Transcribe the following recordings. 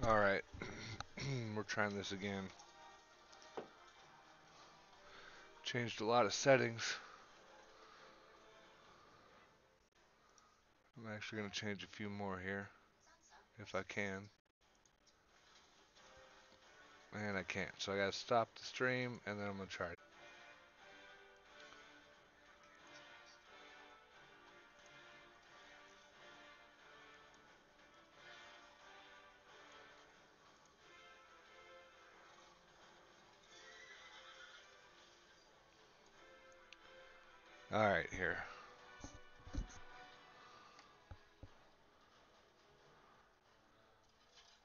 Alright, we're trying this again. Changed a lot of settings. I'm actually going to change a few more here, if I can. And I can't, so I got to stop the stream, and then I'm going to try it. Alright, here.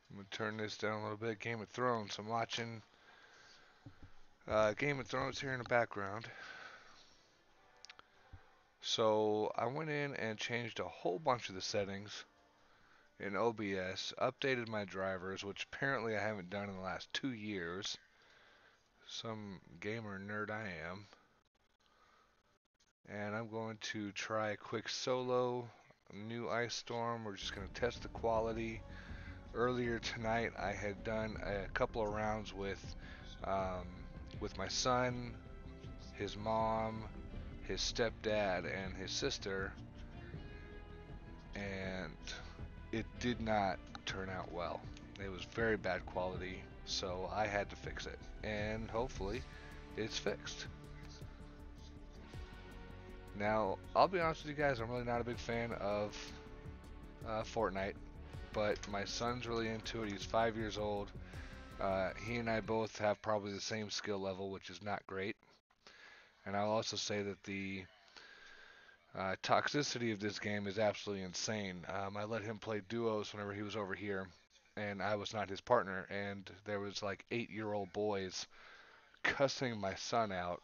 I'm going to turn this down a little bit. Game of Thrones. I'm watching Game of Thrones here in the background. So I went in and changed a whole bunch of the settings in OBS, updated my drivers, which apparently I haven't done in the last 2 years. Some gamer nerd I am. And I'm going to try a quick solo new ice storm. We're just going to test the quality. Earlier tonight I had done a couple of rounds um, with my son, his mom, his stepdad, and his sister, and it did not turn out well. It was very bad quality, so I had to fix it, and hopefully it's fixed. Now, I'll be honest with you guys, I'm really not a big fan of Fortnite, but my son's really into it. He's 5 years old. He and I both have probably the same skill level, which is not great. And I'll also say that the toxicity of this game is absolutely insane. I let him play duos whenever he was over here, and I was not his partner. And there was like 8-year-old boys cussing my son out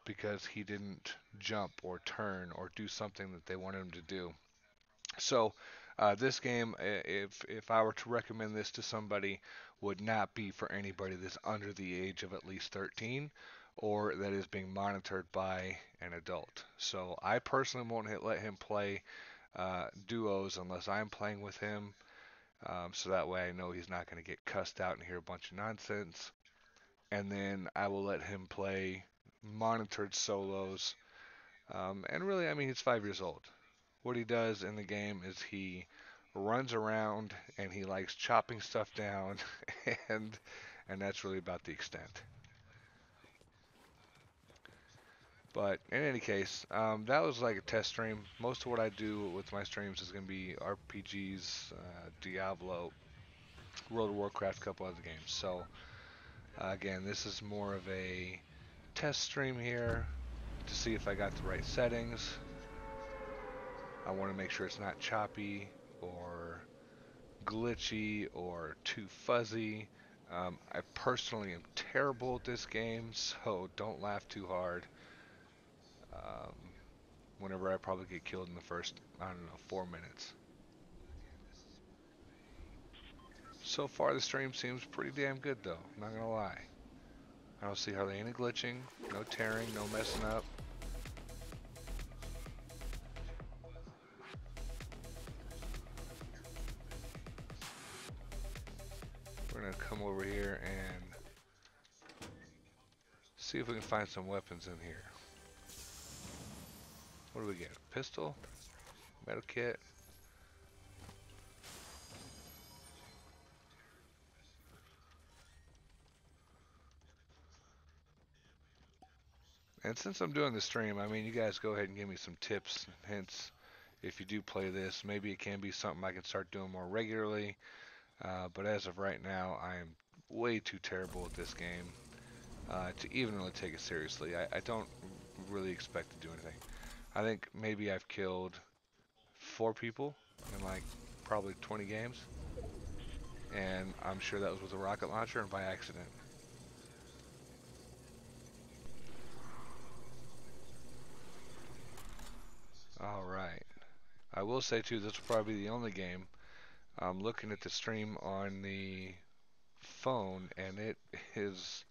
because he didn't jump or turn or do something that they wanted him to do. So this game, if I were to recommend this to somebody, would not be for anybody that's under the age of at least 13 or that is being monitored by an adult. So I personally won't let him play duos unless I'm playing with him. So that way I know he's not going to get cussed out and hear a bunch of nonsense. And then I will let him play monitored solos. And really, I mean, he's 5 years old. What he does in the game is he runs around and he likes chopping stuff down, and and that's really about the extent. But in any case, that was like a test stream. Most of what I do with my streams is going to be RPGs, Diablo, World of Warcraft, a couple other games. So again, this is more of a test stream here to see if I got the right settings. I want to make sure it's not choppy or glitchy or too fuzzy. I personally am terrible at this game, so don't laugh too hard. Um, Whenever I probably get killed in the first, I don't know, 4 minutes. So far, the stream seems pretty damn good, though. I'm not gonna lie. I don't see hardly any glitching, no tearing, no messing up. We're gonna come over here and see if we can find some weapons in here. What do we get? A pistol? Metal kit? And since I'm doing the stream, I mean, you guys go ahead and give me some tips, hints. If you do play this, maybe it can be something I can start doing more regularly. But as of right now, I am way too terrible at this game to even really take it seriously. I don't really expect to do anything. I think maybe I've killed 4 people in like probably 20 games. And I'm sure that was with a rocket launcher and by accident. Alright. I will say too, this will probably be the only game. I'm looking at the stream on the phone and it is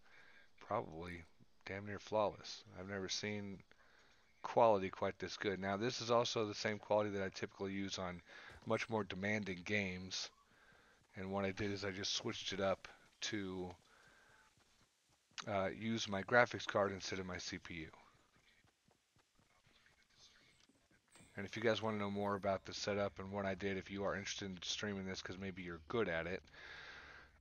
probably damn near flawless. I've never seen quality quite this good. Now this is also the same quality that I typically use on much more demanding games. And what I did is I just switched it up to use my graphics card instead of my CPU. And if you guys want to know more about the setup and what I did, if you are interested in streaming this because maybe you're good at it,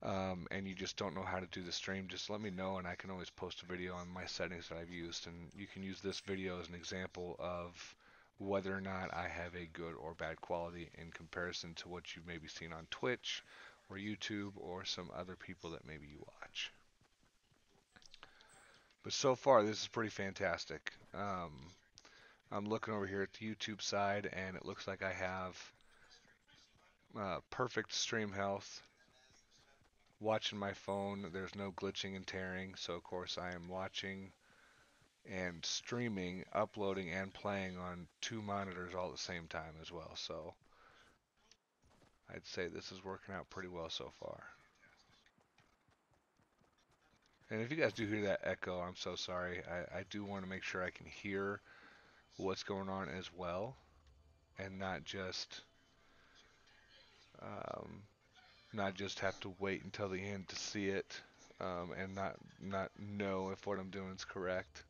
and you just don't know how to do the stream, just let me know and I can always post a video on my settings that I've used. And you can use this video as an example of whether or not I have a good or bad quality in comparison to what you've maybe seen on Twitch or YouTube or some other people that maybe you watch. But so far, this is pretty fantastic. I'm looking over here at the YouTube side, and it looks like I have perfect stream health. Watching my phone, there's no glitching and tearing, so of course I am watching and streaming, uploading, and playing on two monitors all at the same time as well. So I'd say this is working out pretty well so far. And if you guys do hear that echo, I'm so sorry. I do want to make sure I can hear what's going on as well, and um, not just have to wait until the end to see it, and not know if what I'm doing is correct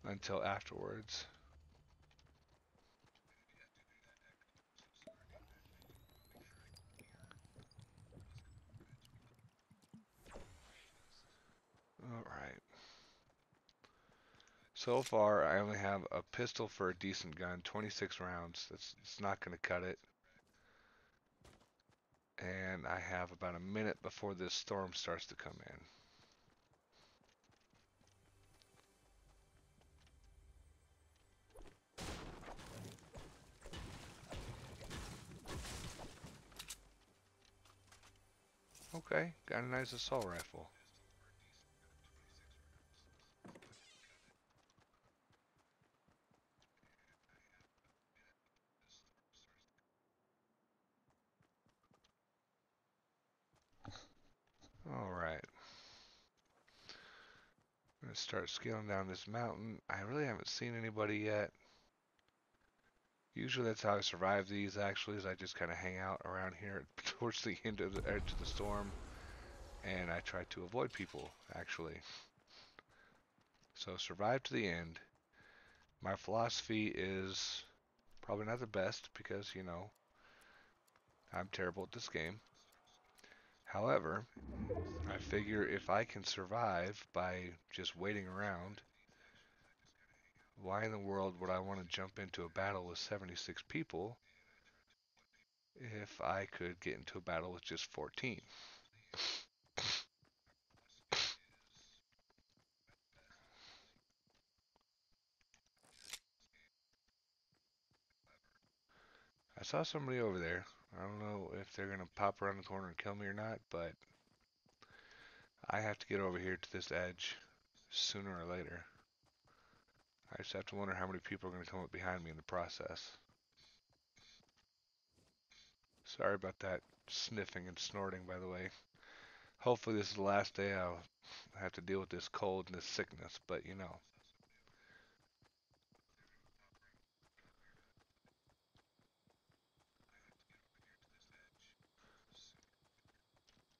until afterwards. All right. So far, I only have a pistol for a decent gun, 26 rounds. It's not going to cut it. And I have about a minute before this storm starts to come in. Okay, got a nice assault rifle. All right. I'm going to start scaling down this mountain. I really haven't seen anybody yet. Usually that's how I survive these, actually, is I just kind of hang out around here towards the end of the edge of the storm, and I try to avoid people, actually. So survive to the end. My philosophy is probably not the best because, you know, I'm terrible at this game. However, I figure if I can survive by just waiting around, why in the world would I want to jump into a battle with 76 people if I could get into a battle with just 14? I saw somebody over there. I don't know if they're going to pop around the corner and kill me or not, but I have to get over here to this edge sooner or later. I just have to wonder how many people are going to come up behind me in the process. Sorry about that sniffing and snorting, by the way. Hopefully this is the last day I'll have to deal with this cold and this sickness, but you know.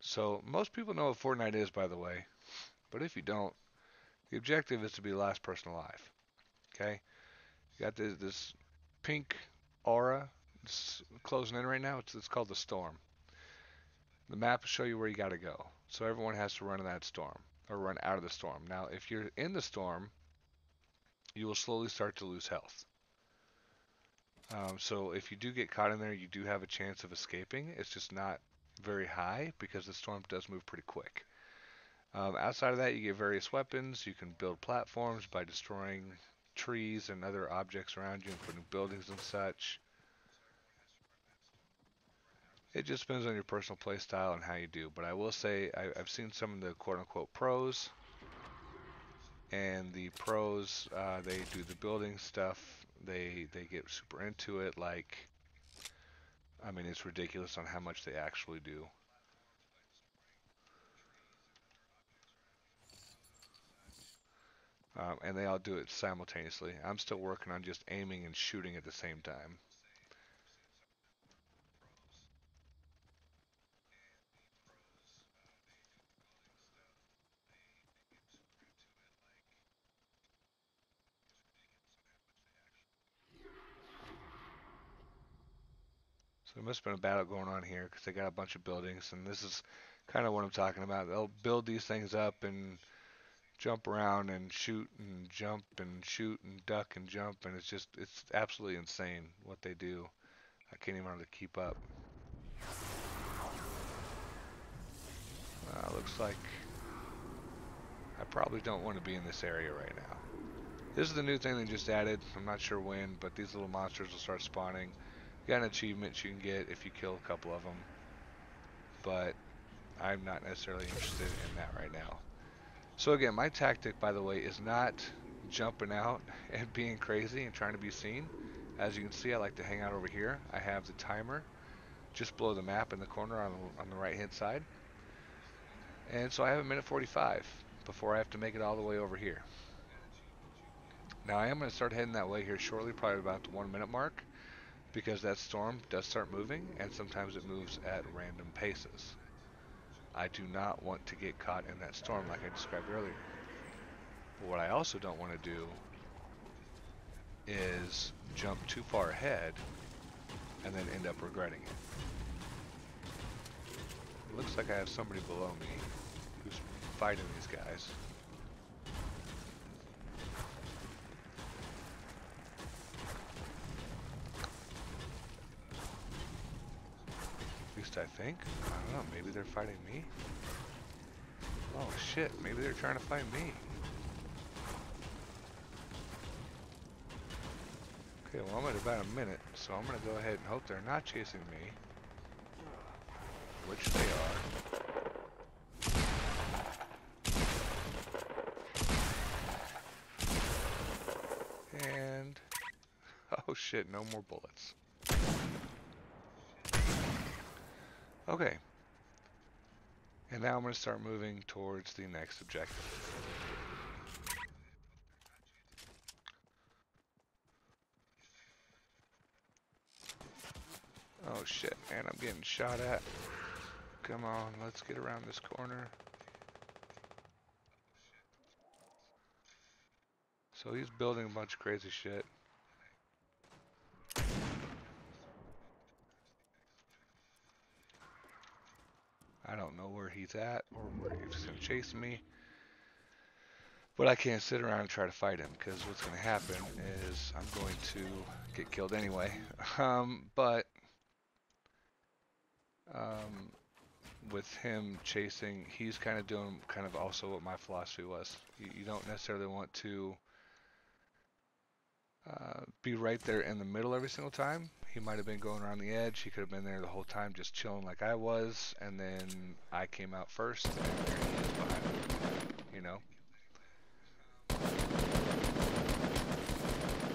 So most people know what Fortnite is, by the way, but if you don't, the objective is to be the last person alive. Okay? You got this pink aura. It's closing in right now. It's called the storm. The map will show you where you got to go. So everyone has to run in that storm or run out of the storm. Now, if you're in the storm, you will slowly start to lose health. So if you do get caught in there, you do have a chance of escaping. It's just not very high because the storm does move pretty quick. Outside of that, you get various weapons. You can build platforms by destroying trees and other objects around you, including buildings and such. It just depends on your personal play style and how you do. But I will say I've seen some of the quote-unquote pros, and the pros they do the building stuff. They get super into it. Like, I mean, it's ridiculous on how much they actually do. And they all do it simultaneously. I'm still working on just aiming and shooting at the same time. So there must have been a battle going on here because they got a bunch of buildings, and this is kind of what I'm talking about. They'll build these things up and jump around and shoot and jump and shoot and duck and jump, and it's absolutely insane what they do. I can't even hardly keep up. Looks like I probably don't want to be in this area right now. This is the new thing they just added. I'm not sure when, but these little monsters will start spawning. You got an achievement you can get if you kill a couple of them, but I'm not necessarily interested in that right now. So again, my tactic, by the way, is not jumping out and being crazy and trying to be seen. As you can see, I like to hang out over here. I have the timer just below the map in the corner on the right hand side. And so I have a minute 45 before I have to make it all the way over here. Now I am going to start heading that way here shortly, probably about the 1 minute mark, because that storm does start moving, and sometimes it moves at random paces. I do not want to get caught in that storm like I described earlier. But what I also don't want to do is jump too far ahead and then end up regretting it. It looks like I have somebody below me who's fighting these guys. At least I think. I don't know, maybe they're fighting me? Oh shit, maybe they're trying to fight me. Okay, well I'm at about a minute, so I'm gonna go ahead and hope they're not chasing me. Which they are. And... oh shit, no more bullets. Okay. And now I'm going to start moving towards the next objective. Oh shit, man, I'm getting shot at. Come on, let's get around this corner. So he's building a bunch of crazy shit. I don't know where he's at or where he's going to chase me. But I can't sit around and try to fight him, because what's going to happen is I'm going to get killed anyway. With him chasing, he's kind of doing kind of also what my philosophy was. You don't necessarily want to be right there in the middle every single time. He might have been going around the edge. He could have been there the whole time just chilling like I was, and then I came out first, and there he is behind me, you know?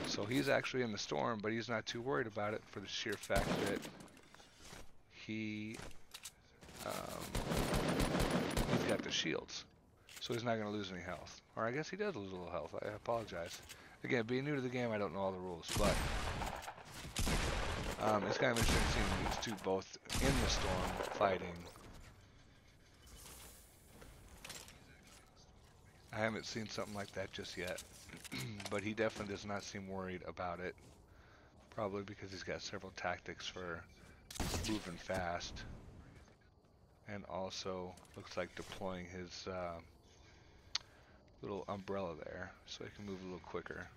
So he's actually in the storm, but he's not too worried about it for the sheer fact that he's got the shields. So he's not going to lose any health. Or I guess he does lose a little health. I apologize. Again, being new to the game, I don't know all the rules, but it's kind of interesting seeing these two both in the storm fighting. I haven't seen something like that just yet, but he definitely does not seem worried about it. Probably because he's got several tactics for moving fast, and also looks like deploying his little umbrella there so he can move a little quicker.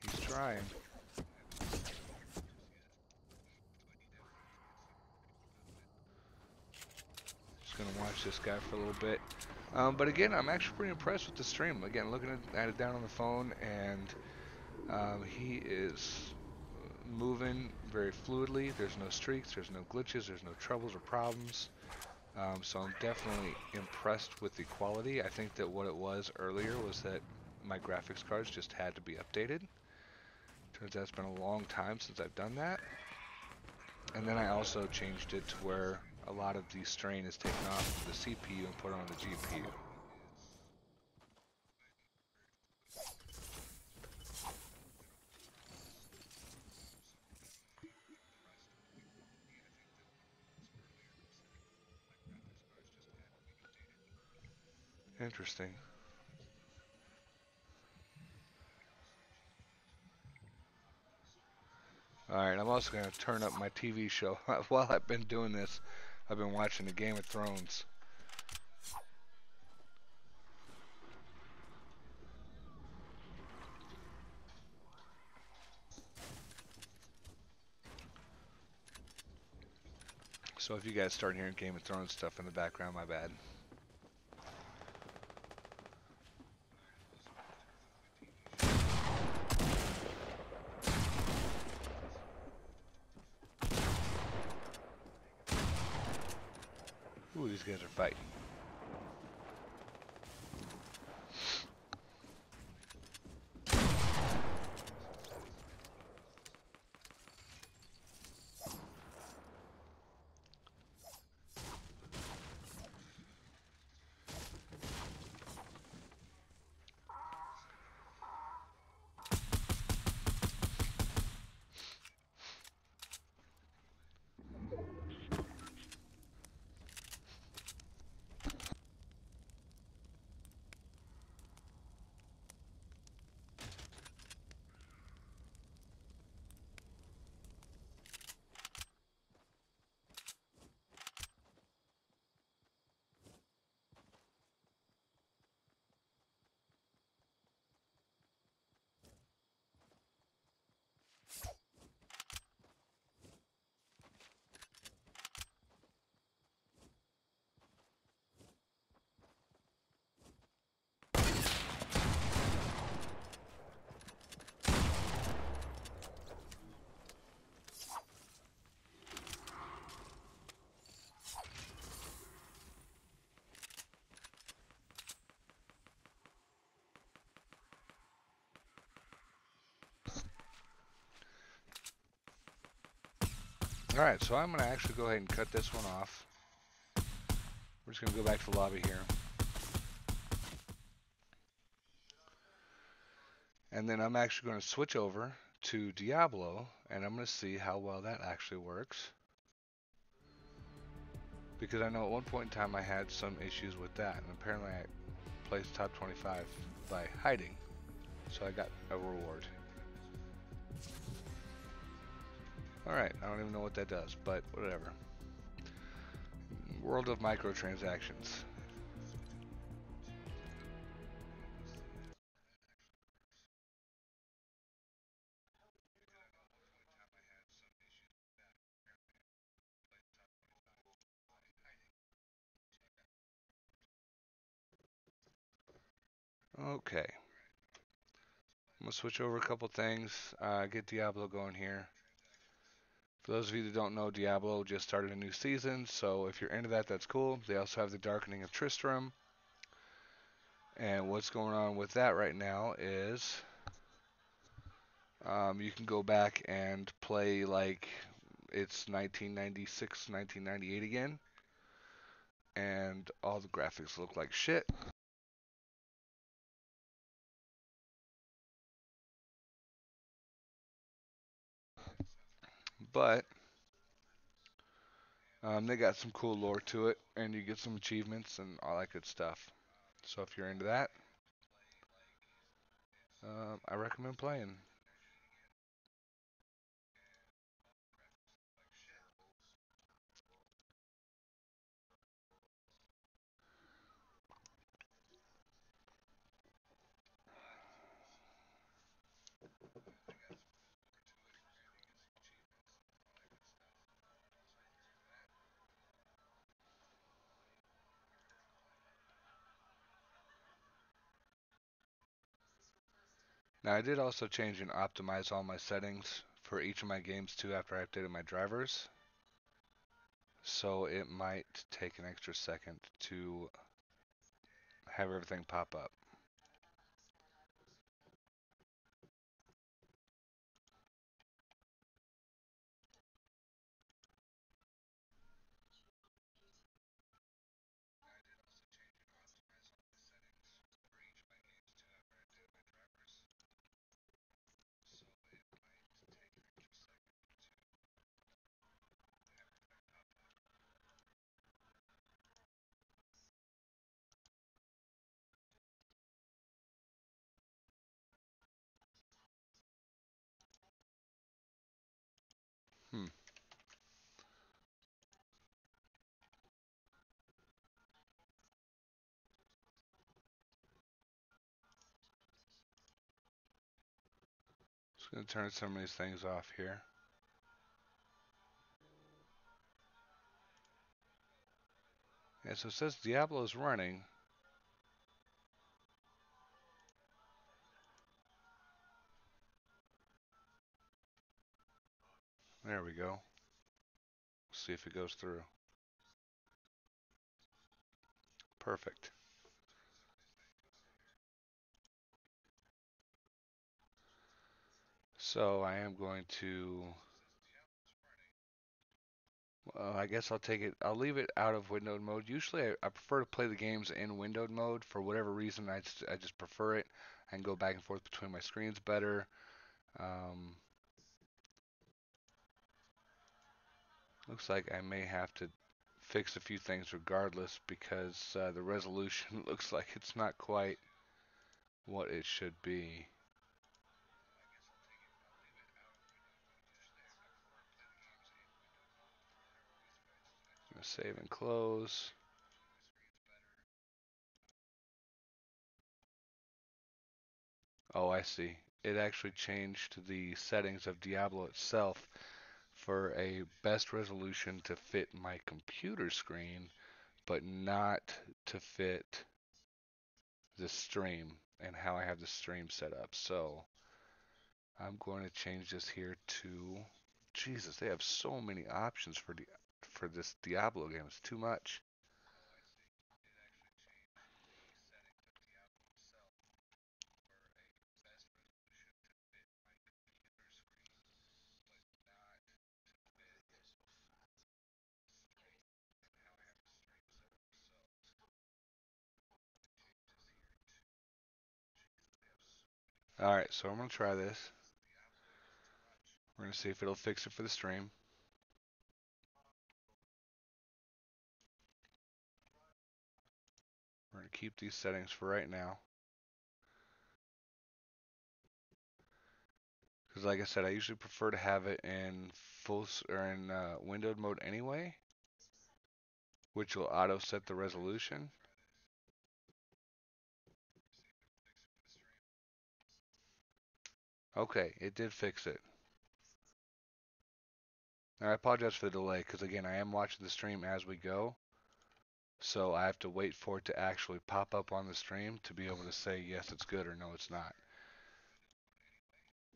He's trying. Just gonna watch this guy for a little bit. But again, I'm actually pretty impressed with the stream. Again, looking at it down on the phone, and he is moving very fluidly. There's no streaks, there's no glitches, there's no troubles or problems. So I'm definitely impressed with the quality. I think that what it was earlier was that my graphics cards just had to be updated. Turns out it's been a long time since I've done that. And then I also changed it to where a lot of the strain is taken off of the CPU and put on the GPU. Interesting. Alright, I'm also going to turn up my TV show. While I've been doing this, I've been watching the Game of Thrones. So if you guys start hearing Game of Thrones stuff in the background, my bad. Ooh, these guys are fighting. Alright, so I'm going to actually go ahead and cut this one off. We're just going to go back to the lobby here. And then I'm actually going to switch over to Diablo, and I'm going to see how well that actually works. Because I know at one point in time I had some issues with that, and apparently I placed top 25 by hiding. So I got a reward. Alright, I don't even know what that does, but whatever. World of microtransactions. Okay. I'm going to switch over a couple things, get Diablo going here. For those of you that don't know, Diablo just started a new season, so if you're into that, that's cool. They also have the Darkening of Tristram. And what's going on with that right now is you can go back and play like it's 1996, 1998 again. And all the graphics look like shit. But they got some cool lore to it, and you get some achievements and all that good stuff. So if you're into that, I recommend playing. Now I did also change and optimize all my settings for each of my games too after I updated my drivers. So it might take an extra second to have everything pop up. Just gonna turn some of these things off here. And so it says Diablo is running. There we go. See if it goes through. Perfect. So I am going to, well, I guess I'll take it, I'll leave it out of windowed mode. Usually I prefer to play the games in windowed mode. For whatever reason, I just prefer it. I can go back and forth between my screens better. Um, Looks like I may have to fix a few things regardless because the resolution looks like it's not quite what it should be. Save and close. Oh, I see. It actually changed the settings of Diablo itself for a best resolution to fit my computer screen, but not to fit the stream and how I have the stream set up. So I'm going to change this here to, Jesus, they have so many options for this Diablo game. It's too much. All right, so I'm going to try this. We're going to see if it'll fix it for the stream. We're going to keep these settings for right now. Because like I said, I usually prefer to have it in windowed mode anyway, which will auto set the resolution. Okay, it did fix it. Now, I apologize for the delay because again, I am watching the stream as we go. So I have to wait for it to actually pop up on the stream to be able to say yes, it's good or no, it's not.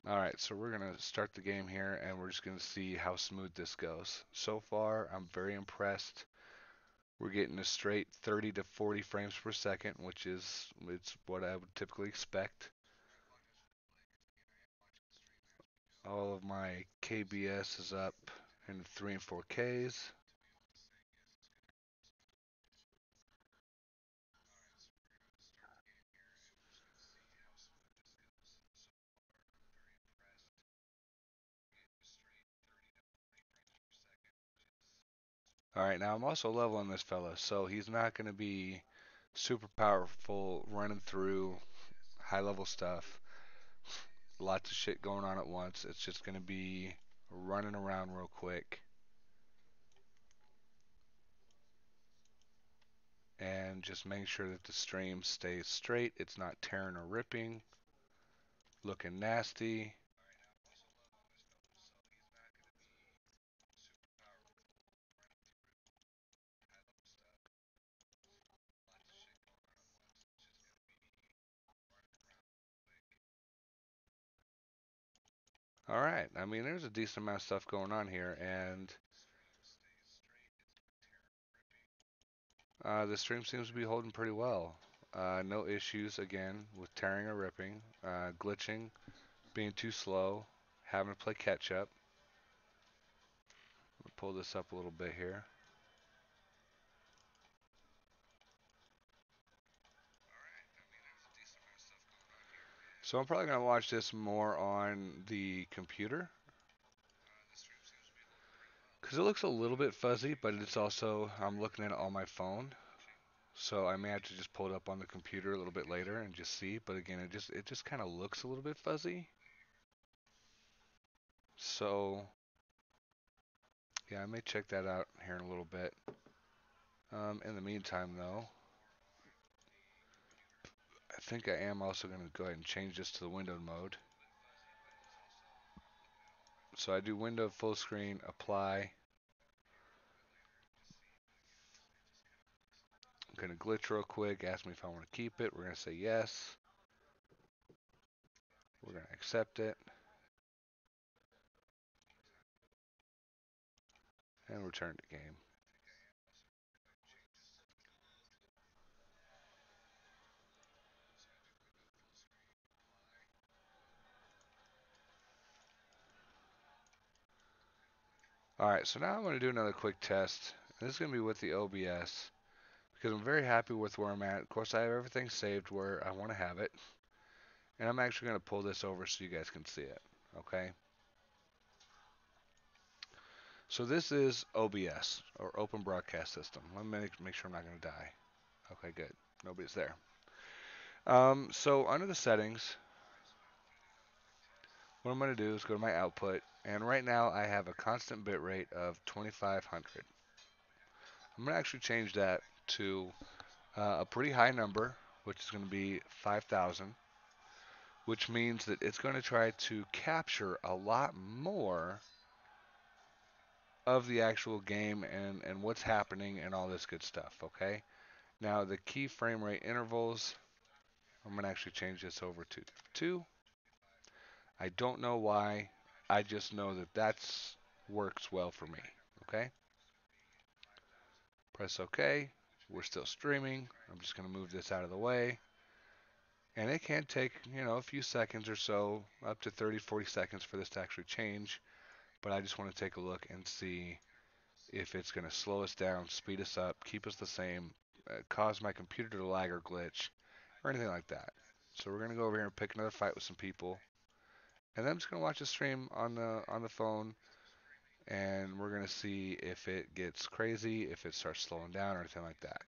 Alright, so we're going to start the game here and we're just going to see how smooth this goes. So far, I'm very impressed. We're getting a straight 30 to 40 frames per second, which is it's what I would typically expect. All of my KBS is up in 3 and 4Ks. Alright, now I'm also leveling this fella, so he's not going to be super powerful running through high level stuff. Lots of shit going on at once. It's just going to be running around real quick. And just make sure that the stream stays straight. It's not tearing or ripping. Looking nasty. Alright, I mean, there's a decent amount of stuff going on here, and the stream seems to be holding pretty well. No issues, again, with tearing or ripping, glitching, being too slow, having to play catch up. I'll pull this up a little bit here. So I'm probably going to watch this more on the computer because it looks a little bit fuzzy, but it's also, I'm looking at it on my phone. So I may have to just pull it up on the computer a little bit later and just see. But again, it just kind of looks a little bit fuzzy. So yeah, I may check that out here in a little bit. In the meantime, though, I think I am also going to go ahead and change this to the windowed mode. So I do window full screen, apply. I'm going to glitch real quick, ask me if I want to keep it. We're going to say yes. We're going to accept it. And return to game. Alright, so now I'm going to do another quick test. This is going to be with the OBS because I'm very happy with where I'm at. Of course, I have everything saved where I want to have it. And I'm actually going to pull this over so you guys can see it. Okay? So this is OBS, or Open Broadcast System. Let me make sure I'm not going to die. Okay, good. Nobody's there. So under the settings, what I'm going to do is go to my output. And right now I have a constant bit rate of 2500. I'm going to actually change that to a pretty high number, which is going to be 5000, which means that it's going to try to capture a lot more of the actual game and what's happening and all this good stuff, okay? Now the key frame rate intervals, I'm going to actually change this over to 2. I don't know why, I just know that that's works well for me, okay? Press OK, we're still streaming. I'm just going to move this out of the way. And it can take, a few seconds or so, up to 30, 40 seconds for this to actually change. But I just want to take a look and see if it's going to slow us down, speed us up, keep us the same, cause my computer to lag or glitch, or anything like that. So we're going to go over here and pick another fight with some people. And then I'm just going to watch the stream on the phone, and we're going to see if it gets crazy, if it starts slowing down, or anything like that.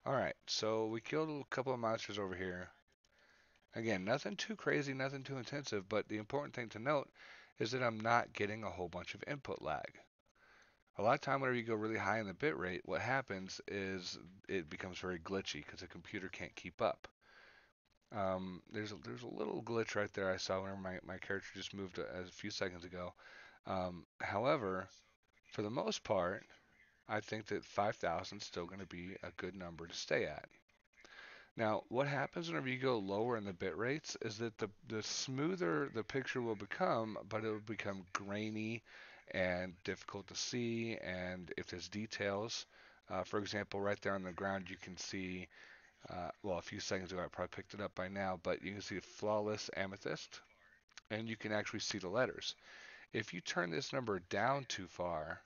Alright, so we killed a couple of monsters over here. Again, nothing too crazy, nothing too intensive, but the important thing to note is that I'm not getting a whole bunch of input lag. A lot of time whenever you go really high in the bit rate, what happens is it becomes very glitchy because the computer can't keep up. There's a little glitch right there I saw whenever my character just moved a few seconds ago. However, for the most part, I think that 5000 is still going to be a good number to stay at. Now, what happens whenever you go lower in the bit rates is that the smoother the picture will become, but it will become grainy and difficult to see. And if there's details, for example, right there on the ground, you can see, well, a few seconds ago, I probably picked it up by now, but you can see flawless amethyst, and you can actually see the letters. If you turn this number down too far,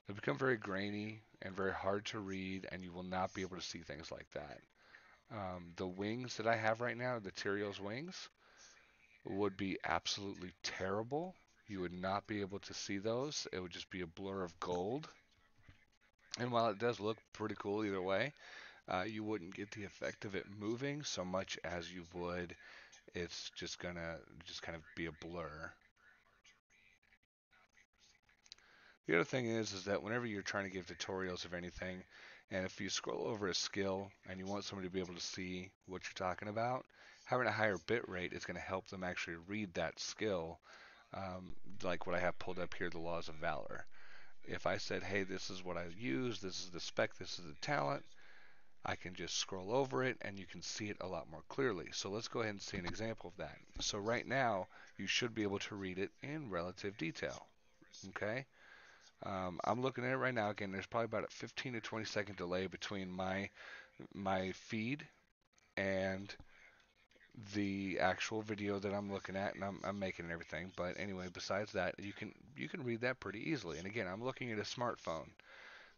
it'll become very grainy and very hard to read, and you will not be able to see things like that. The wings that I have right now, the Tyrio's wings, would be absolutely terrible. You would not be able to see those. It would just be a blur of gold. And while it does look pretty cool either way, you wouldn't get the effect of it moving so much as you would. It's just gonna just kind of be a blur. The other thing is that whenever you're trying to give tutorials of anything, and if you scroll over a skill and you want somebody to be able to see what you're talking about, having a higher bit rate is going to help them actually read that skill, like what I have pulled up here, the Laws of Valor. If I said, hey, this is what I use, this is the spec, this is the talent, I can just scroll over it and you can see it a lot more clearly. So let's go ahead and see an example of that. So right now, you should be able to read it in relative detail. Okay? I'm looking at it right now. Again, there's probably about a 15 to 20-second delay between my feed and the actual video that I'm looking at, and I'm making everything. But anyway, besides that, you can read that pretty easily. And again, I'm looking at a smartphone,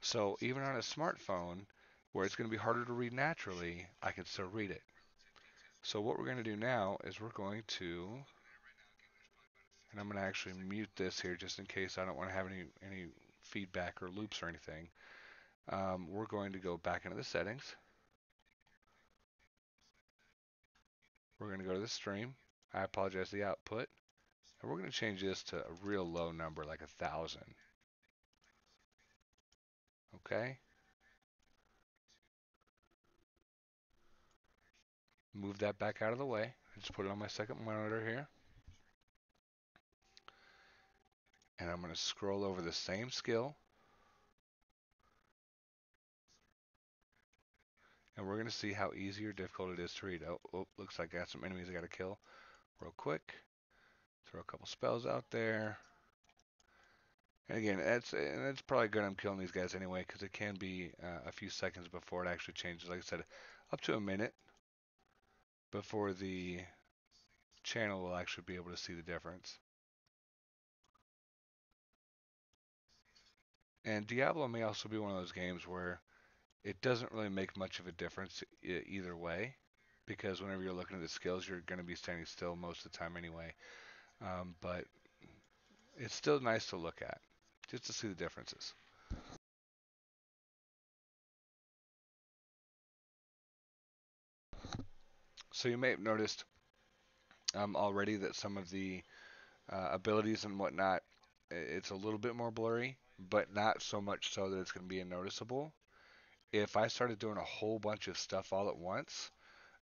so even on a smartphone where it's going to be harder to read naturally, I can still read it. So what we're going to do now is we're going to, and I'm going to actually mute this here just in case I don't want to have any feedback or loops or anything, we're going to go back into the settings. We're going to go to the stream. I apologize, the output. And we're going to change this to a real low number, like 1,000. Okay. Move that back out of the way. Just put it on my second monitor here. And I'm going to scroll over the same skill. And we're going to see how easy or difficult it is to read. Oh, looks like I got some enemies I got to kill real quick. Throw a couple spells out there. And again, it's probably good I'm killing these guys anyway, because it can be a few seconds before it actually changes. Like I said, up to a minute before the channel will actually be able to see the difference. And Diablo may also be one of those games where it doesn't really make much of a difference either way, because whenever you're looking at the skills, you're going to be standing still most of the time anyway. But it's still nice to look at, just to see the differences. So you may have noticed already that some of the abilities and whatnot, it's a little bit more blurry, but not so much so that it's going to be unnoticeable. If I started doing a whole bunch of stuff all at once,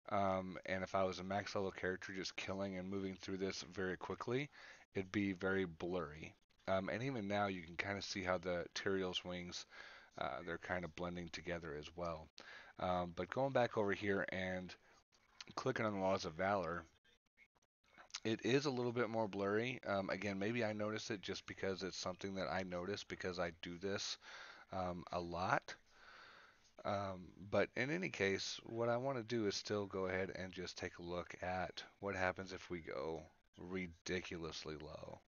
and if I was a max level character just killing and moving through this very quickly, it'd be very blurry. And even now you can kind of see how the Tyrael's wings, they're kind of blending together as well. But going back over here and clicking on the Laws of Valor, it is a little bit more blurry. Again, maybe I notice it just because it's something that I notice because I do this a lot. But in any case, what I want to do is still go ahead and just take a look at what happens if we go ridiculously low.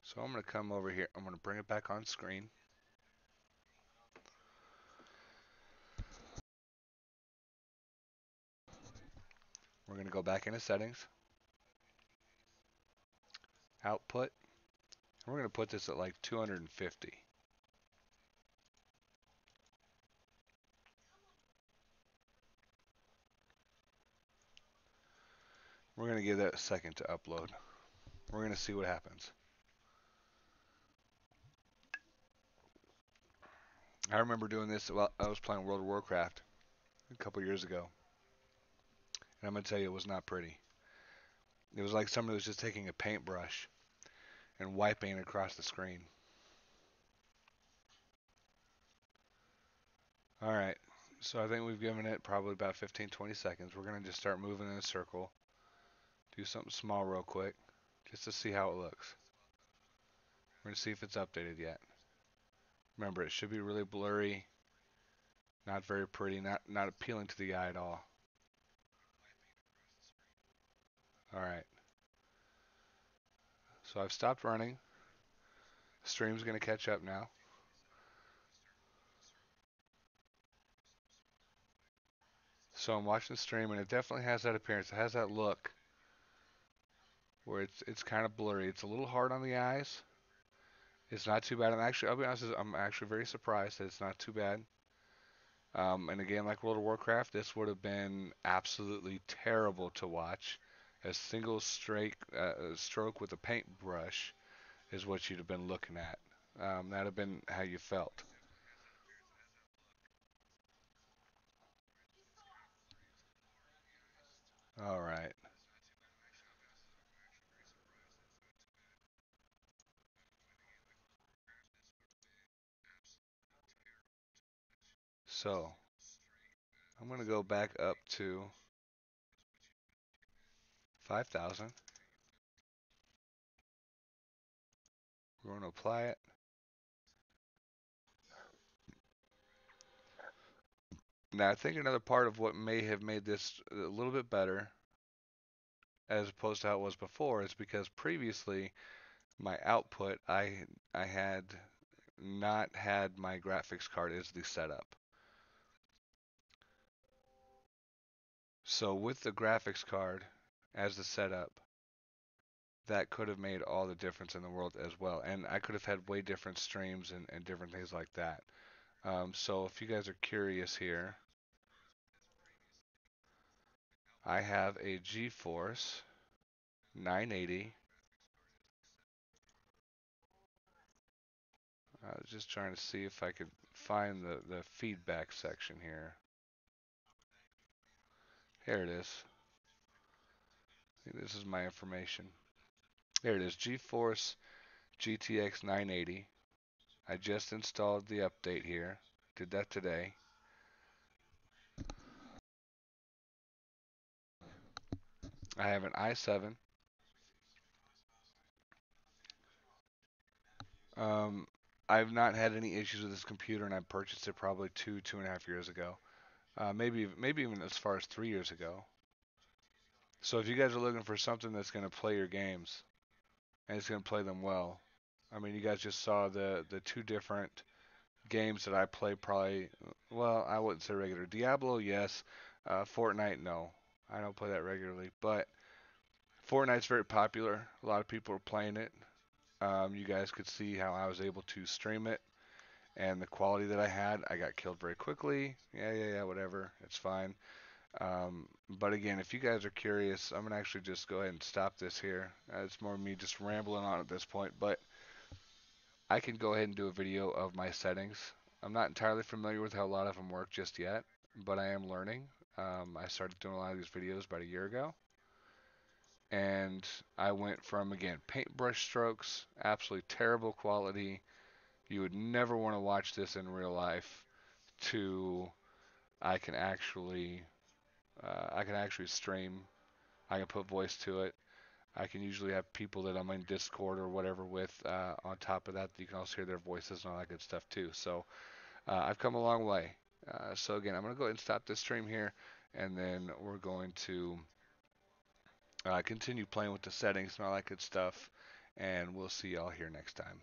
So I'm going to come over here. I'm going to bring it back on screen. We're going to go back into settings, output. And we're going to put this at like 250. We're going to give that a second to upload. We're going to see what happens. I remember doing this while I was playing World of Warcraft a couple years ago. And I'm going to tell you, it was not pretty. It was like somebody was just taking a paintbrush and wiping it across the screen. Alright, so I think we've given it probably about 15-20 seconds. We're going to just start moving in a circle. Do something small real quick, just to see how it looks. We're going to see if it's updated yet. Remember, it should be really blurry, not very pretty, not appealing to the eye at all. Alright, so I've stopped running. Stream's going to catch up now. So I'm watching the stream, and it definitely has that appearance. It has that look where it's kind of blurry. It's a little hard on the eyes. It's not too bad. I'll be honest, I'm actually very surprised that it's not too bad. And again, like World of Warcraft, this would have been absolutely terrible to watch. A single stroke with a paintbrush is what you'd have been looking at. That'd have been how you felt. All right. So I'm going to go back up to 5,000. We're going to apply it. Now, I think another part of what may have made this a little bit better as opposed to how it was before is because previously my output, I had not had my graphics card as the setup. So with the graphics card as the setup, that could have made all the difference in the world as well. And I could have had way different streams and different things like that. So if you guys are curious here, I have a GeForce 980. I was just trying to see if I could find the feedback section here. Here it is. This is my information. There it is, GeForce GTX 980. I just installed the update here. Did that today. I have an i7. Um, I've not had any issues with this computer, and I purchased it probably 2.5 years ago. Maybe even as far as 3 years ago. So if you guys are looking for something that's going to play your games and it's going to play them well, I mean, you guys just saw the two different games that I play. Probably, well, I wouldn't say regular. Diablo, yes. Fortnite, no. I don't play that regularly, but Fortnite's very popular. A lot of people are playing it. You guys could see how I was able to stream it and the quality that I had. I got killed very quickly. Yeah, whatever. It's fine. But again, if you guys are curious, I'm gonna actually just go ahead and stop this here. It's more me just rambling on at this point, but I can go ahead and do a video of my settings. I'm not entirely familiar with how a lot of them work just yet, but I am learning. I started doing a lot of these videos about a year ago, and I went from, again, paintbrush strokes, absolutely terrible quality. You would never want to watch this in real life, to I can actually stream. I can put voice to it. I can usually have people that I'm in Discord or whatever with on top of that. You can also hear their voices and all that good stuff too. So I've come a long way. So again, I'm going to go ahead and stop this stream here, and then we're going to continue playing with the settings and all that good stuff, and we'll see y'all here next time.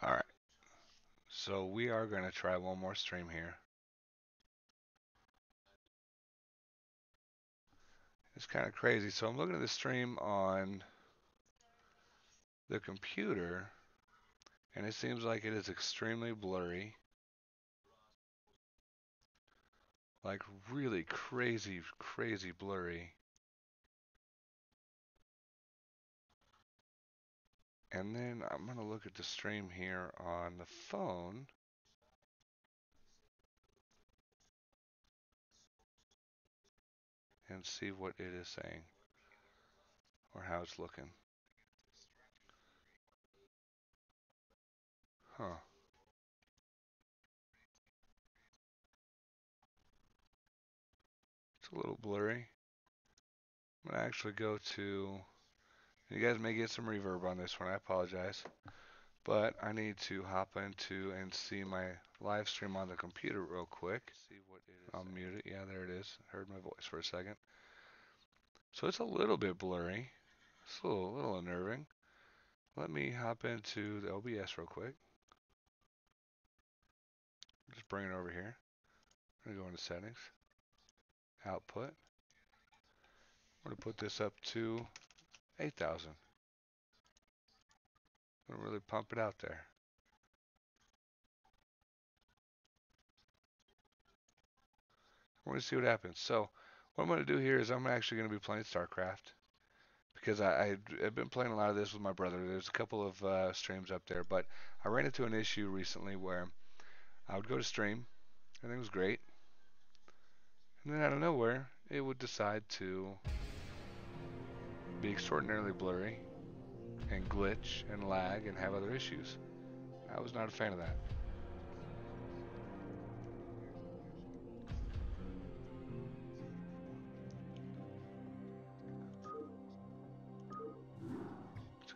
All right. So we are going to try one more stream here. It's kind of crazy. So I'm looking at the stream on the computer, and it seems like it is extremely blurry. Like really crazy, crazy blurry. And then I'm going to look at the stream here on the phone. And see what it is saying or how it's looking. Huh. It's a little blurry. I'm going to actually go to, you guys may get some reverb on this one, I apologize. But I need to hop into and see my live stream on the computer real quick. See what it is. I'll mute it. Yeah, there it is. Heard my voice for a second. So it's a little bit blurry. It's a little unnerving. Let me hop into the OBS real quick. Just bring it over here. I'm going to go into settings. Output. I'm going to put this up to 8,000. I'm going to really pump it out there. We're going to see what happens. So what I'm going to do here is I'm actually going to be playing StarCraft, because I've been playing a lot of this with my brother. There's a couple of streams up there, but I ran into an issue recently where I would go to stream, everything was great, and then out of nowhere, it would decide to be extraordinarily blurry and glitch and lag and have other issues. I was not a fan of that.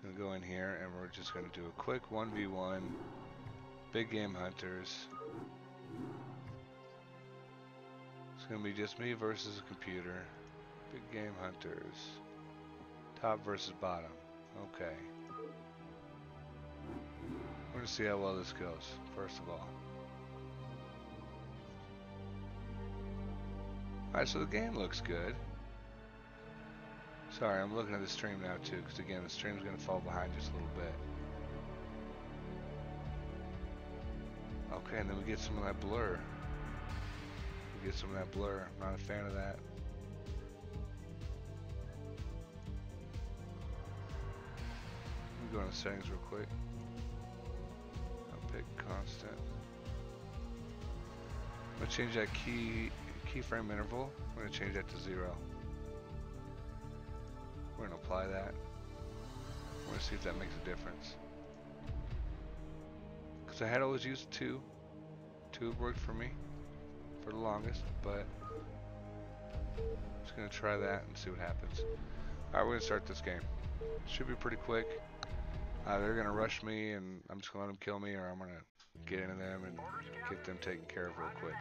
Gonna go in here and we're just gonna do a quick 1v1 big game hunters. It's gonna be just me versus a computer. Big game hunters. Top versus bottom. Okay. We're gonna see how well this goes, first of all. Alright, so the game looks good. Sorry, I'm looking at the stream now too, because again, the stream's gonna fall behind just a little bit. Okay, and then we get some of that blur. We get some of that blur. I'm not a fan of that. Let me go into settings real quick. I'll pick constant. I'm gonna change that keyframe interval. I'm gonna change that to 0. We're gonna apply that. We're gonna see if that makes a difference. Because I had always used 2. 2 worked for me for the longest, but I'm just gonna try that and see what happens. Alright, we're gonna start this game. Should be pretty quick. They're gonna rush me and I'm just gonna let them kill me, or I'm gonna get into them and get them taken care of real quick.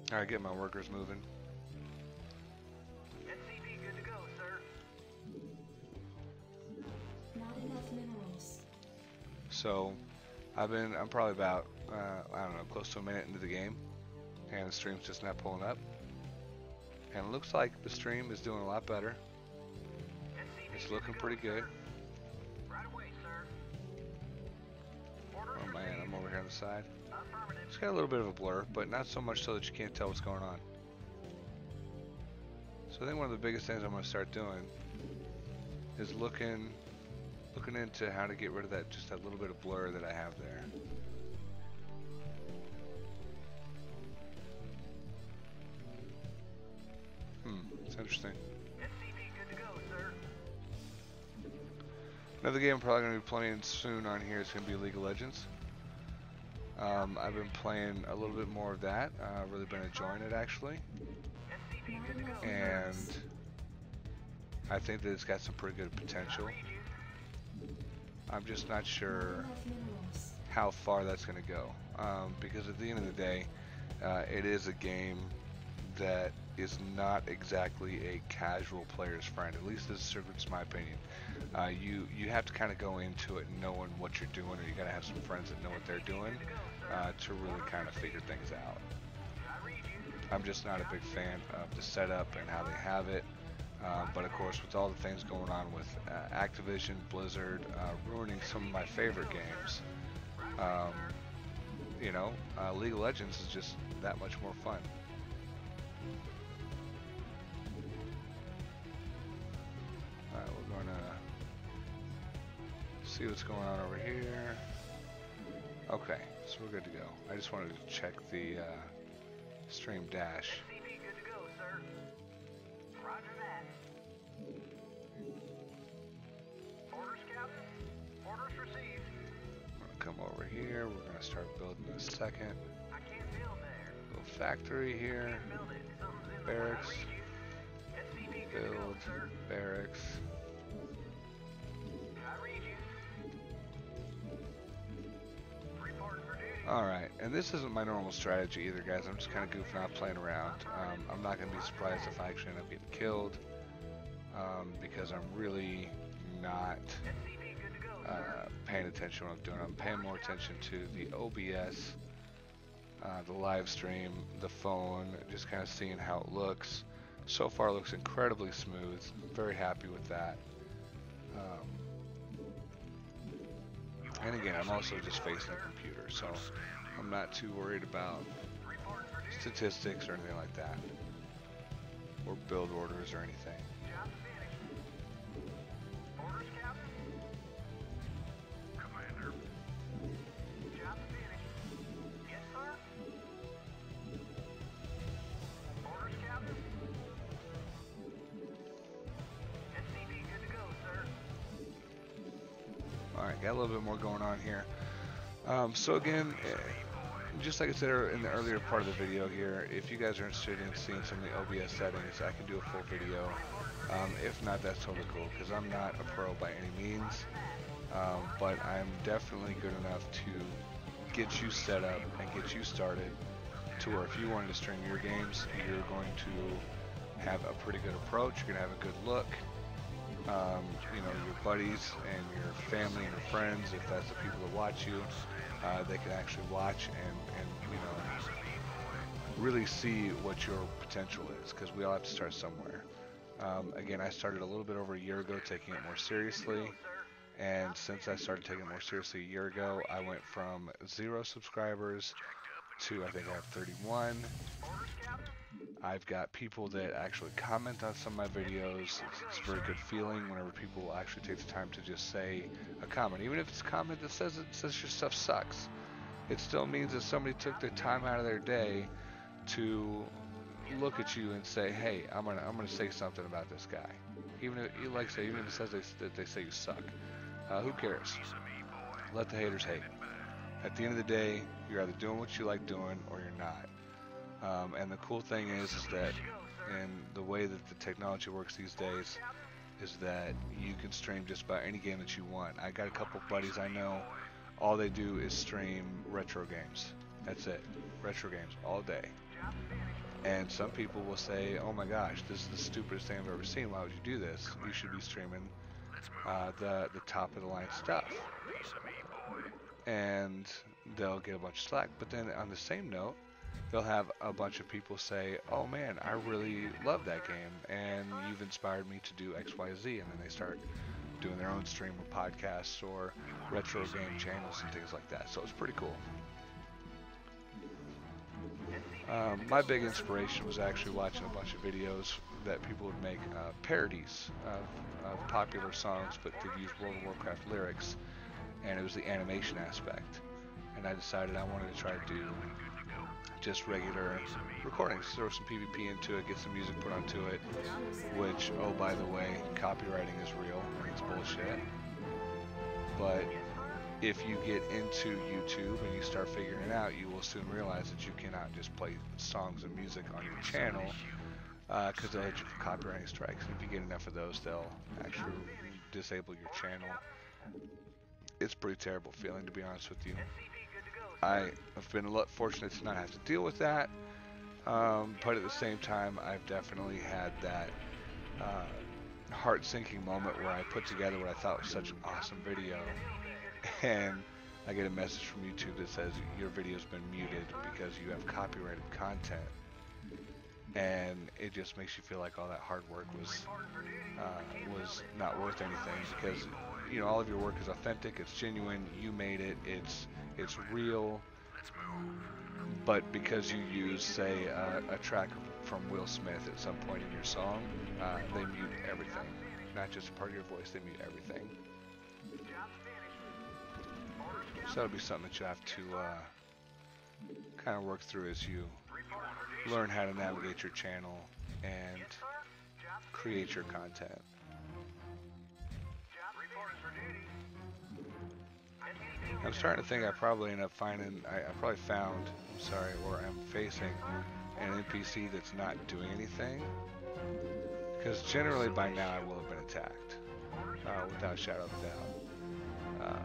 Alright, get my workers moving. SCP good to go, sir. Not enough minerals. So, I'm probably about, I don't know, close to a minute into the game, and the stream's just not pulling up. And it looks like the stream is doing a lot better. It's looking pretty good. Right away, sir. Oh man, I'm over here on the side. It's got a little bit of a blur, but not so much so that you can't tell what's going on. So I think one of the biggest things I'm going to start doing is looking into how to get rid of that, just that little bit of blur that I have there. It's interesting. SCP good to go, sir. Another game I'm probably going to be playing soon on here is going to be League of Legends. I've been playing a little bit more of that. I've really been enjoying it actually. SCP good to go. And I think that it's got some pretty good potential. I'm just not sure Not enough minerals. how far that's going to go. Because at the end of the day, it is a game that is not exactly a casual player's friend. At least this is my opinion. You have to kind of go into it knowing what you're doing, or you got to have some friends that know what they're doing to really kind of figure things out. I'm just not a big fan of the setup and how they have it. But of course, with all the things going on with Activision, Blizzard, ruining some of my favorite games, you know, League of Legends is just that much more fun. Alright, we're going to see what's going on over here. Okay, so we're good to go. I just wanted to check the stream dash. SCP good to go, sir. Roger that. Orders, Captain. Orders received. I'm gonna come over here. We're gonna start building a second I can't build there. little factory here. Build it. Something's in the Barracks. SCP good to go, Build sir. barracks. I read you. Reporting for duty. Alright, and this isn't my normal strategy either, guys. I'm just kind of goofing out, playing around. I'm not going to be surprised if I actually end up getting killed, because I'm really not SCP good to go, sir. paying attention to what I'm doing. I'm paying more attention to the OBS, the live stream, the phone, just kind of seeing how it looks. So far it looks incredibly smooth. I'm very happy with that. And again, I'm also just facing a computer, so I'm not too worried about statistics or anything like that, or build orders or anything. Job finished. Orders, Captain. Commander. Job finished. Yes, sir. Orders, Captain. SCP good to go, sir. Alright, got a little bit more going on here. So again, just like I said in the earlier part of the video here, if you guys are interested in seeing some of the OBS settings, I can do a full video. If not, that's totally cool because I'm not a pro by any means, but I'm definitely good enough to get you set up and get you started to where if you wanted to stream your games, you're going to have a pretty good approach, you're going to have a good look. You know, your buddies and your family and your friends, if that's the people that watch you, they can actually watch and you know, really see what your potential is, because we all have to start somewhere. Again, I started a little bit over a year ago taking it more seriously, and since I started taking it more seriously a year ago, I went from 0 subscribers to I think I have 31. I've got people that actually comment on some of my videos. It's a very good feeling whenever people actually take the time to just say a comment, even if it's a comment that says your stuff sucks. It still means that somebody took their time out of their day to look at you and say, "Hey, I'm gonna say something about this guy." Even if, like I say, even if it says that they say you suck, who cares? Let the haters hate. At the end of the day, you're either doing what you like doing or you're not. And the cool thing is that in the way that the technology works these days is that you can stream just about any game that you want. I got a couple buddies I know, all they do is stream retro games. That's it. Retro games all day. And some people will say, oh my gosh, this is the stupidest thing I've ever seen. Why would you do this? You should be streaming the top of the line stuff. And they'll get a bunch of slack. But then on the same note, they'll have a bunch of people say, oh man, I really love that game and you've inspired me to do XYZ, and then they start doing their own stream or podcasts or retro game channels and things like that. So it's pretty cool. My big inspiration was actually watching a bunch of videos that people would make parodies of popular songs, but they'd use World of Warcraft lyrics, and it was the animation aspect. And I decided I wanted to try to do just regular recordings, throw some PvP into it, get some music put onto it, which, oh by the way, copywriting is real and it's bullshit. But if you get into YouTube and you start figuring it out, you will soon realize that you cannot just play songs and music on your channel because they'll hit you for copywriting strikes. And if you get enough of those, they'll actually disable your channel. It's a pretty terrible feeling, to be honest with you. I have been a lot fortunate to not have to deal with that, but at the same time, I've definitely had that heart-sinking moment where I put together what I thought was such an awesome video, and I get a message from YouTube that says your video's been muted because you have copyrighted content, and it just makes you feel like all that hard work was not worth anything, because you know all of your work is authentic, it's genuine, you made it, it's real. But because you use, say, a track from Will Smith at some point in your song, they mute everything. Not just a part of your voice, they mute everything. So that'll be something that you have to kind of work through as you learn how to navigate your channel and create your content. I'm starting to think I probably end up finding, I probably found, or I'm facing an NPC that's not doing anything. Because generally by now I will have been attacked, without a shadow of a doubt.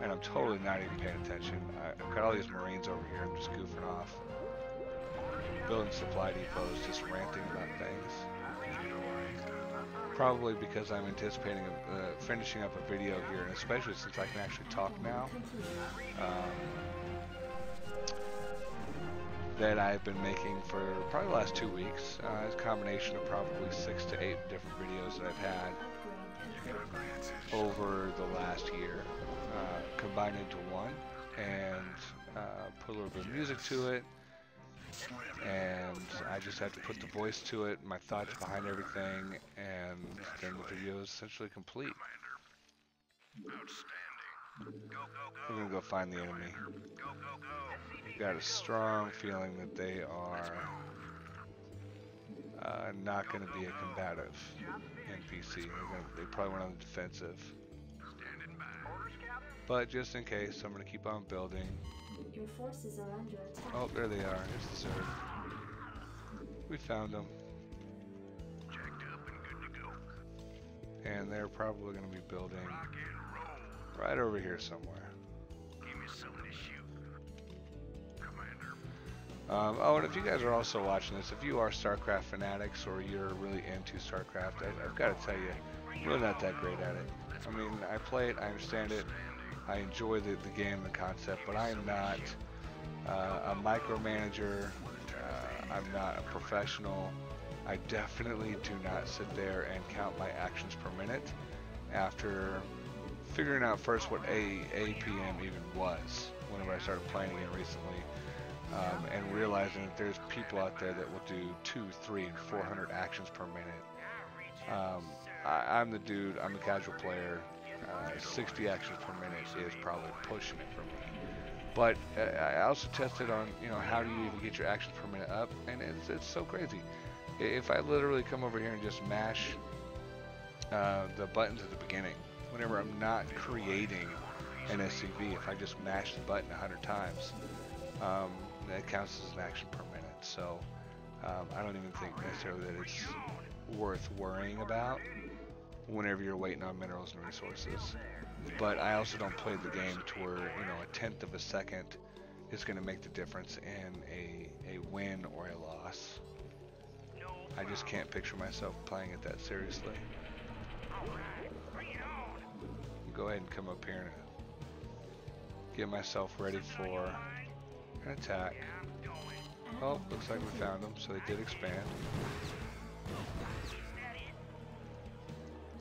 And I'm totally not even paying attention. I've got all these Marines over here, I'm just goofing off. Building supply depots, just ranting about things. Probably because I'm anticipating finishing up a video here, and especially since I can actually talk now, that I've been making for probably the last 2 weeks. It's a combination of probably 6 to 8 different videos that I've had over the last year, combined into one, and put a little bit of music to it, and I just have to put the voice to it, my thoughts behind everything, and then the video is essentially complete. We're gonna go find the enemy. We've got a strong feeling that they are not going to be a combative NPC. They probably went on the defensive. But just in case, I'm going to keep on building. Your forces are under attack. Oh, there they are. It's the Zerg. We found them. Jacked up and good to go. And they're probably going to be building Rock and roll. right over here somewhere. Give me something to shoot. Commander. Oh, and if you guys are also watching this, if you are StarCraft fanatics or you're really into StarCraft, I've got to tell you, I'm really not that great at it. I mean, I play it, I understand it, I enjoy the game, the concept, but I am not a micromanager, I'm not a professional. I definitely do not sit there and count my actions per minute after figuring out first what APM even was whenever I started playing again recently. And realizing that there's people out there that will do 200, 300, and 400 actions per minute. I'm the dude, I'm a casual player. 60 actions per minute is probably pushing it for me. But I also tested on, how do you even get your actions per minute up, and it's so crazy. If I literally come over here and just mash the buttons at the beginning, whenever I'm not creating an SCV, if I just mash the button 100 times, that counts as an action per minute. So I don't even think necessarily that it's worth worrying about whenever you're waiting on minerals and resources. But I also don't play the game to where, a tenth of a second is going to make the difference in a win or a loss. I just can't picture myself playing it that seriously. Go ahead and come up here and get myself ready for an attack. Oh, looks like we found them, so they did expand.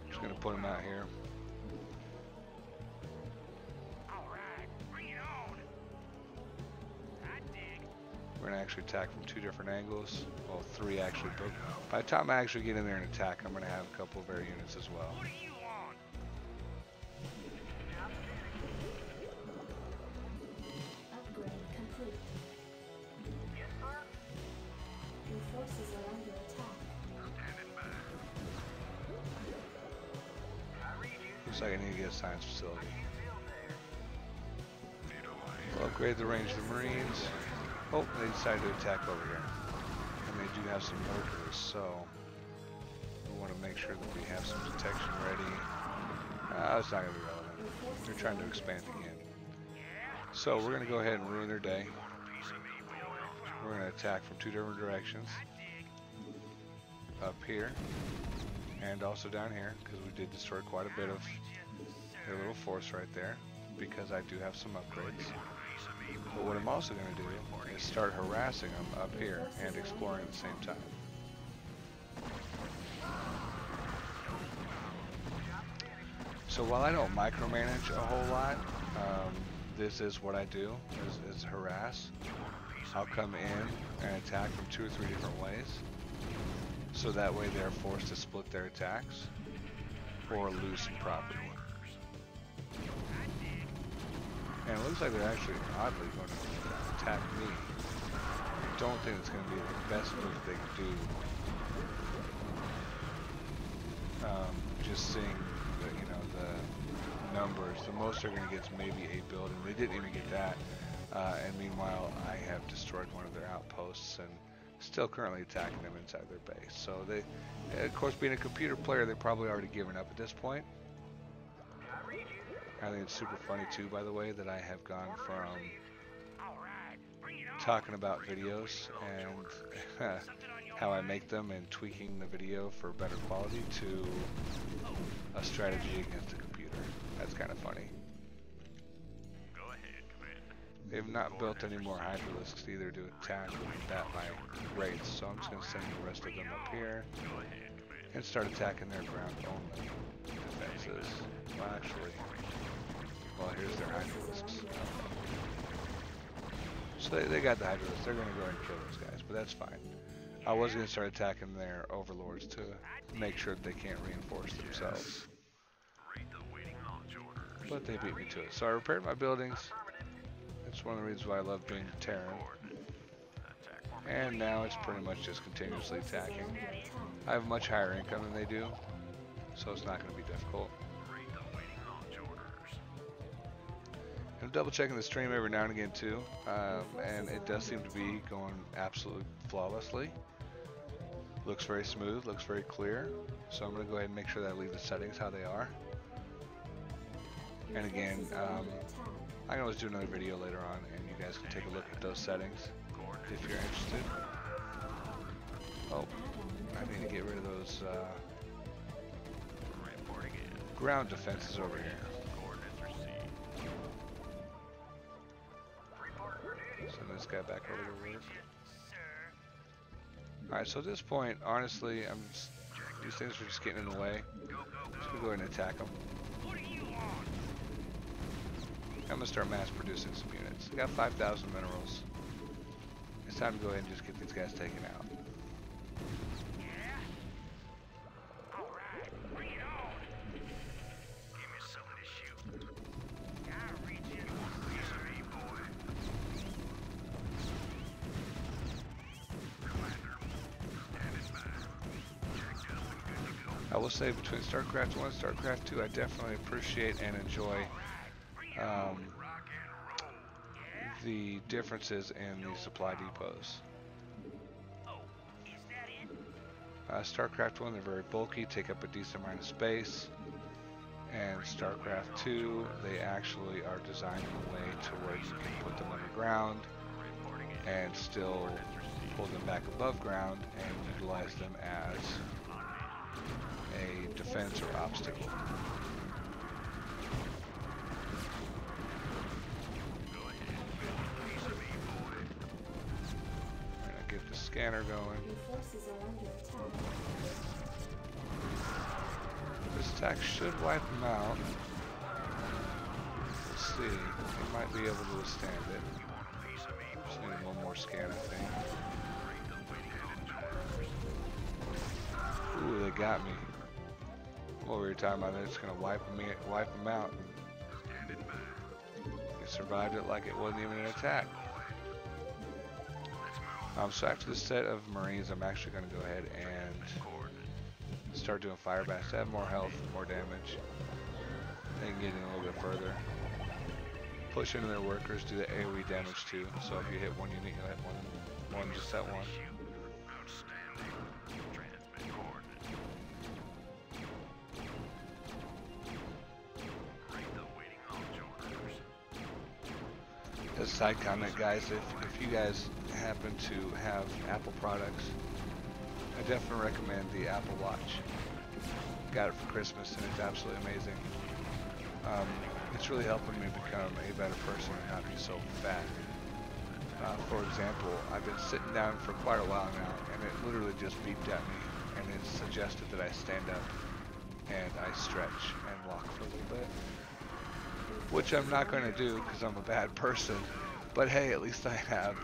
Just gonna put them out here. We're gonna actually attack from 2 different angles. Well, 3 actually, but by the time I actually get in there and attack, I'm gonna have a couple of air units as well. Upgrade complete. Yes, sir. Your forces are under attack. Standing by. I read you. Looks like I need to get a science facility. Build there. We'll upgrade the range of the Marines. Oh, they decided to attack over here. And they do have some workers, so we want to make sure that we have some detection ready. It's not going to be relevant. They're trying to expand again. So we're going to go ahead and ruin their day. We're going to attack from 2 different directions. Up here. And also down here, because we did destroy quite a bit of their little force right there. Because I do have some upgrades. But what I'm also going to do is start harassing them up here and exploring at the same time. So while I don't micromanage a whole lot, this is what I do, is harass. I'll come in and attack from 2 or 3 different ways. So that way they're forced to split their attacks or lose some property. And it looks like they're actually oddly going to attack me. I don't think it's going to be the best move they can do. Just seeing the numbers, the most they're going to get is maybe a building. They didn't even get that. And meanwhile, I have destroyed one of their outposts and still currently attacking them inside their base. So they, of course, being a computer player, they've probably already given up at this point. I think it's super funny too, by the way, that I have gone from talking about videos and how I make them and tweaking the video for better quality to a strategy against a computer. That's kind of funny. Go ahead, Commander. They've not built any more hydralisks either to attack that my rates, so I'm just going to send the rest of them up here and start attacking their ground only defenses. Well, actually, well, here's their hydralisks. So they got the hydralisks. They're going to go ahead and kill those guys, but that's fine. I was going to start attacking their overlords to make sure that they can't reinforce themselves. But they beat me to it. So I repaired my buildings. That's one of the reasons why I love being a Terran. And now it's pretty much just continuously attacking. I have much higher income than they do, so it's not going to be difficult. I'm double checking the stream every now and again too, and it does seem to be going absolutely flawlessly. Looks very smooth, looks very clear. So I'm going to go ahead and make sure that I leave the settings how they are. And again, I can always do another video later on, and you guys can take a look at those settings if you're interested. Oh, I need to get rid of those ground defenses over here. Send this guy back over to work. Alright, so at this point, honestly, these things are just getting in the way. Just gonna go ahead and attack them. I'm gonna start mass producing some units. I got 5,000 minerals. It's time to go ahead and just get these guys taken out. I will say between StarCraft 1 and StarCraft 2, I definitely appreciate and enjoy the differences in the supply depots. StarCraft 1, they're very bulky, take up a decent amount of space. And StarCraft 2, they actually are designed in a way to where you can put them underground and still pull them back above ground and utilize them as a defense or obstacle. I'm gonna get the scanner going. This attack should wipe them out. We'll see. They might be able to withstand it. Just need one more scan, I think. Ooh, they got me. What were you talking about? They're just gonna wipe them out. They survived it like it wasn't even an attack. So after this set of Marines, I'm actually gonna go ahead and start doing fire bats to have more health, more damage. They can get in a little bit further. Push into their workers, do the AoE damage too. So if you hit one unit, you'll hit one just that one. As a side comment, guys, if you guys happen to have Apple products, I definitely recommend the Apple Watch. Got it for Christmas and it's absolutely amazing. It's really helping me become a better person and not be so fat. For example, I've been sitting down for quite a while now and it literally just beeped at me and it suggested that I stand up and I stretch and walk for a little bit. Which I'm not going to do because I'm a bad person, but hey, at least I have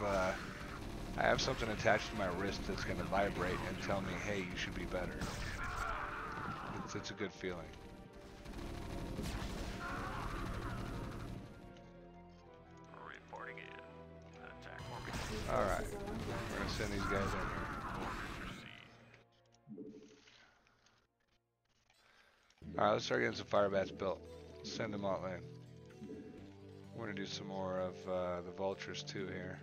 something attached to my wrist that's going to vibrate and tell me, hey, you should be better. It's a good feeling. Alright, we're going to send these guys in here. Alright, let's start getting some fire bats built. Send them all in. We're going to do some more of the vultures too here.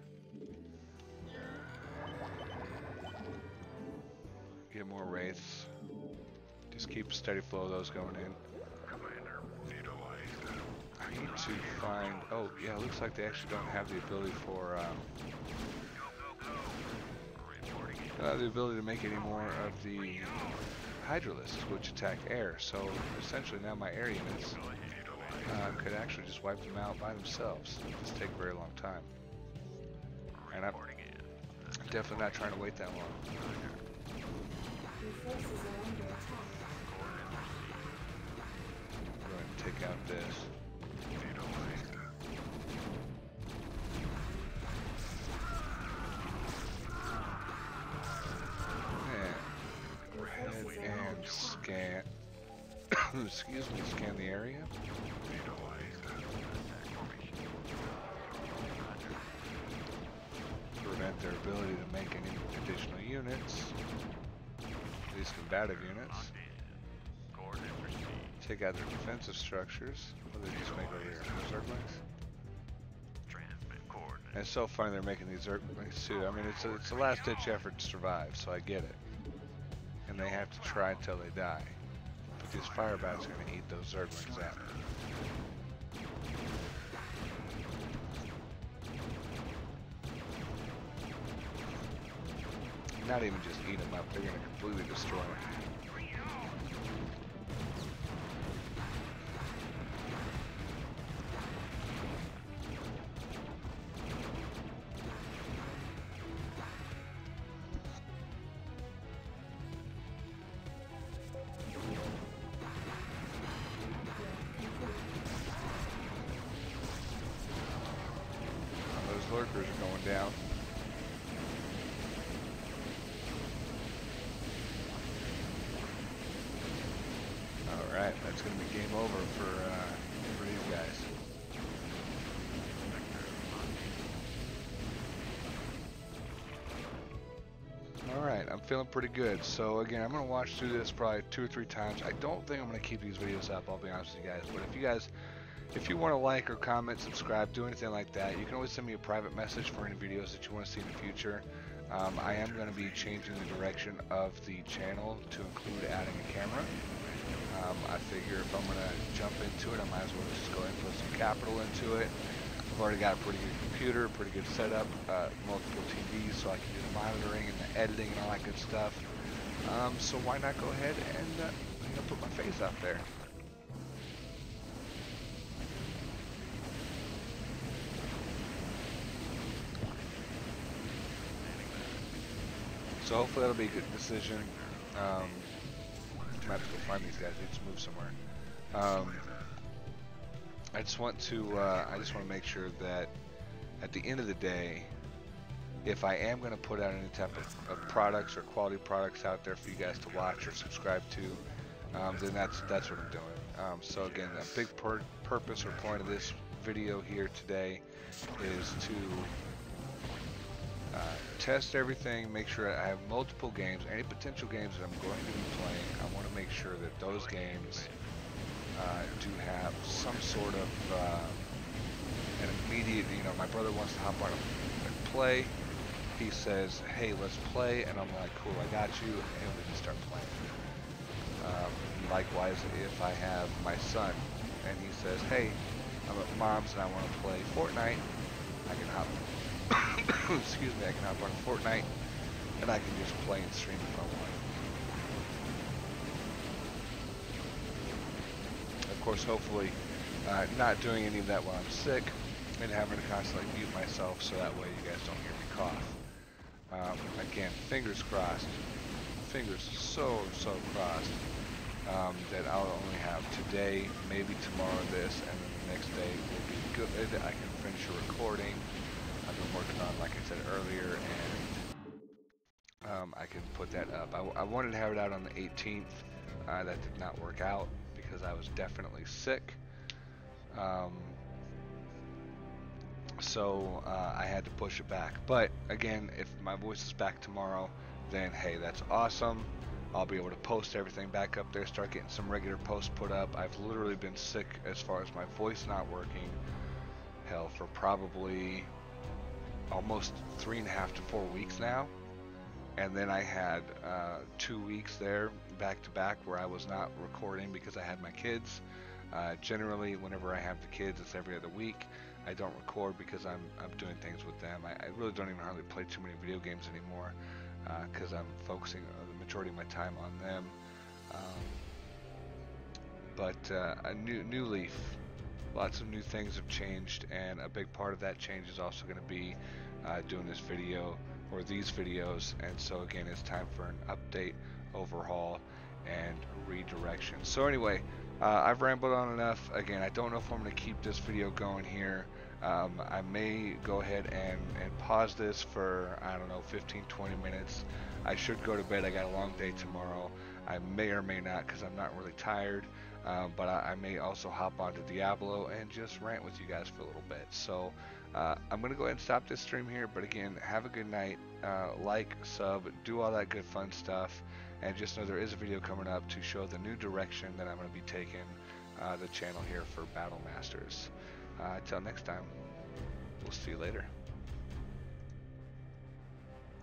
Get more wraiths. Just keep a steady flow of those going in. I need to find... Oh, yeah, it looks like they actually don't have the ability for... they don't have the ability to make any more of the hydralisks, which attack air. So, essentially now my air units could actually just wipe them out by themselves. It just take a very long time. And I'm definitely not trying to wait that long. Go ahead and take out this. And go ahead and scan. Excuse me, scan the area. Prevent their ability to make any additional units. These combative units. Take out their defensive structures. What do they just make over here? Circlings? And it's so funny they're making these Zerglings too. I mean, it's a last ditch effort to survive, so I get it. And they have to try until they die. But these fire bats are gonna eat those Zerglings out. Not even just eat them up, they're gonna completely destroy them. Those lurkers are going down. Alright, that's going to be game over for these guys. Alright, I'm feeling pretty good. So again, I'm going to watch through this probably 2 or 3 times. I don't think I'm going to keep these videos up, I'll be honest with you guys. But if you want to like or comment, subscribe, do anything like that, you can always send me a private message for any videos that you want to see in the future. I am going to be changing the direction of the channel to include adding a camera. I figure if I'm going to jump into it, I might as well just go ahead and put some capital into it. I've already got a pretty good computer, pretty good setup, multiple TVs, so I can do the monitoring and the editing and all that good stuff. So why not go ahead and put my face out there. So hopefully that'll be a good decision. I have to go find these guys. They just move somewhere. I just want to make sure that at the end of the day, if I am going to put out any type of products or quality products out there for you guys to watch or subscribe to, then that's what I'm doing. So again, a big purpose or point of this video here today is to test everything, make sure I have multiple games, any potential games that I'm going to be playing. I want to make sure that those games do have some sort of an immediate, my brother wants to hop on and play. He says, hey, let's play, and I'm like, cool, I got you, and we can start playing. Likewise, if I have my son, and he says, hey, I'm at mom's and I want to play Fortnite, I can hop excuse me, I can hop on Fortnite and I can just play and stream if I want. Of course, hopefully not doing any of that while I'm sick and having to constantly mute myself so that way you guys don't hear me cough. Again, fingers crossed, fingers so crossed that I'll only have today, maybe tomorrow this, and then the next day will be good. I can finish a recording I've been working on, like I said earlier, and I can put that up. I wanted to have it out on the 18th. That did not work out because I was definitely sick. So I had to push it back. But again, if my voice is back tomorrow, then hey, that's awesome. I'll be able to post everything back up there, start getting some regular posts put up. I've literally been sick as far as my voice not working, hell, for probably almost 3.5 to 4 weeks now. And then I had 2 weeks there back to back where I was not recording because I had my kids. Generally, whenever I have the kids, it's every other week. I don't record because I'm doing things with them. I really don't even hardly play too many video games anymore because I'm focusing the majority of my time on them. But a new leaf. Lots of new things have changed, and a big part of that change is also going to be doing this video or these videos. And so again, it's time for an update, overhaul, and redirection. So anyway, I've rambled on enough. Again, I don't know if I'm going to keep this video going here. I may go ahead and pause this for, I don't know, 15-20 minutes. I should go to bed. I got a long day tomorrow. I may or may not because I'm not really tired. But I may also hop onto Diablo and just rant with you guys for a little bit. So I'm going to go ahead and stop this stream here. But again, have a good night. Like, sub, do all that good fun stuff. And just know there is a video coming up to show the new direction that I'm going to be taking the channel here for Battle Masters. Until next time, we'll see you later.